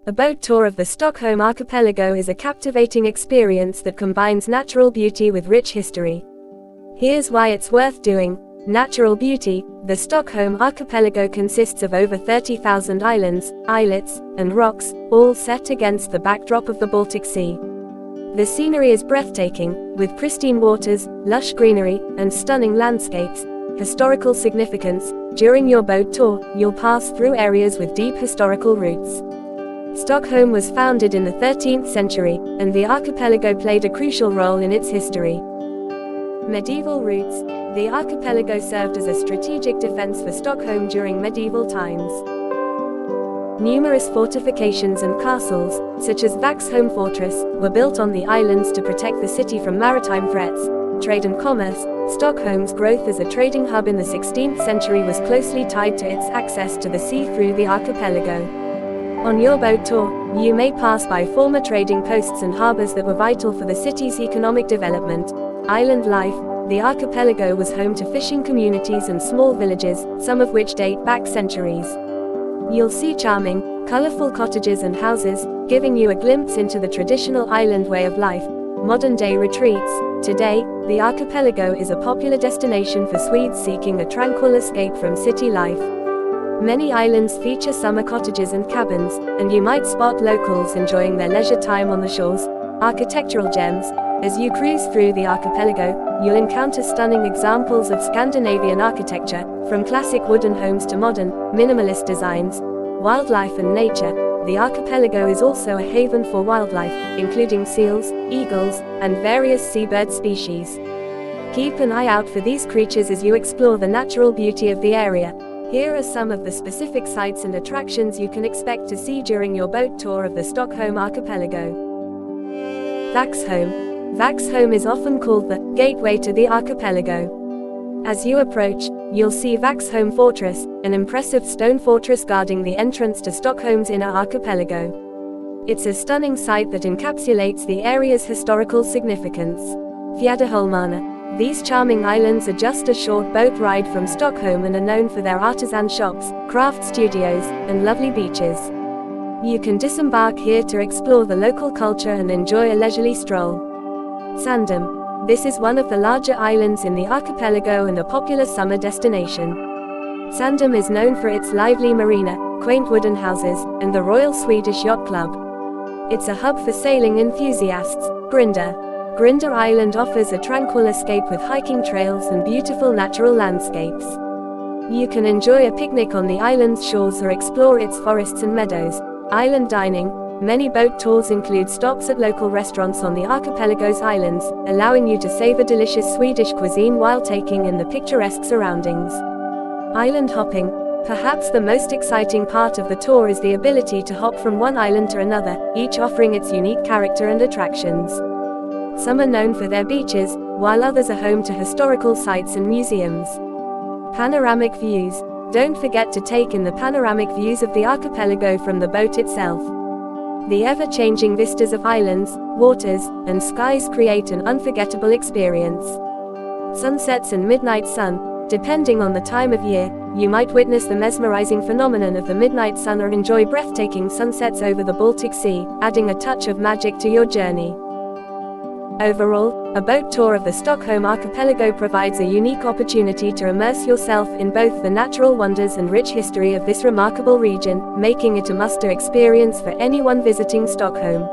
A boat tour of the Stockholm Archipelago is a captivating experience that combines natural beauty with rich history. Here's why it's worth doing. Natural beauty. The Stockholm Archipelago consists of over 30,000 islands, islets, and rocks, all set against the backdrop of the Baltic Sea. The scenery is breathtaking, with pristine waters, lush greenery, and stunning landscapes. Historical significance. During your boat tour, you'll pass through areas with deep historical roots. Stockholm was founded in the 13th century, and the archipelago played a crucial role in its history. Medieval roots. The archipelago served as a strategic defense for Stockholm during medieval times. Numerous fortifications and castles, such as Vaxholm Fortress, were built on the islands to protect the city from maritime threats. Trade and commerce. Stockholm's growth as a trading hub in the 16th century was closely tied to its access to the sea through the archipelago. On your boat tour, you may pass by former trading posts and harbors that were vital for the city's economic development. Island life. The archipelago was home to fishing communities and small villages, some of which date back centuries. You'll see charming, colorful cottages and houses, giving you a glimpse into the traditional island way of life. Modern-day retreats. Today, the archipelago is a popular destination for Swedes seeking a tranquil escape from city life. Many islands feature summer cottages and cabins, and you might spot locals enjoying their leisure time on the shores. Architectural gems. As you cruise through the archipelago, you'll encounter stunning examples of Scandinavian architecture, from classic wooden homes to modern, minimalist designs. Wildlife and nature. The archipelago is also a haven for wildlife, including seals, eagles, and various seabird species. Keep an eye out for these creatures as you explore the natural beauty of the area. Here are some of the specific sights and attractions you can expect to see during your boat tour of the Stockholm Archipelago. Vaxholm. Vaxholm is often called the gateway to the archipelago. As you approach, you'll see Vaxholm Fortress, an impressive stone fortress guarding the entrance to Stockholm's inner archipelago. It's a stunning sight that encapsulates the area's historical significance. Fjäderholmarna. These charming islands are just a short boat ride from Stockholm and are known for their artisan shops, craft studios, and lovely beaches. You can disembark here to explore the local culture and enjoy a leisurely stroll. Sandom. This is one of the larger islands in the archipelago and a popular summer destination. Sandom is known for its lively marina, quaint wooden houses, and the Royal Swedish Yacht Club. It's a hub for sailing enthusiasts. Grinder Island offers a tranquil escape with hiking trails and beautiful natural landscapes. You can enjoy a picnic on the island's shores or explore its forests and meadows. Island dining. Many boat tours include stops at local restaurants on the archipelago's islands, allowing you to savor delicious Swedish cuisine while taking in the picturesque surroundings. Island hopping. Perhaps the most exciting part of the tour is the ability to hop from one island to another, each offering its unique character and attractions. Some are known for their beaches, while others are home to historical sites and museums. Panoramic views. Don't forget to take in the panoramic views of the archipelago from the boat itself. The ever-changing vistas of islands, waters, and skies create an unforgettable experience. Sunsets and midnight sun. Depending on the time of year, you might witness the mesmerizing phenomenon of the midnight sun or enjoy breathtaking sunsets over the Baltic Sea, adding a touch of magic to your journey. Overall, a boat tour of the Stockholm Archipelago provides a unique opportunity to immerse yourself in both the natural wonders and rich history of this remarkable region, making it a must-do experience for anyone visiting Stockholm.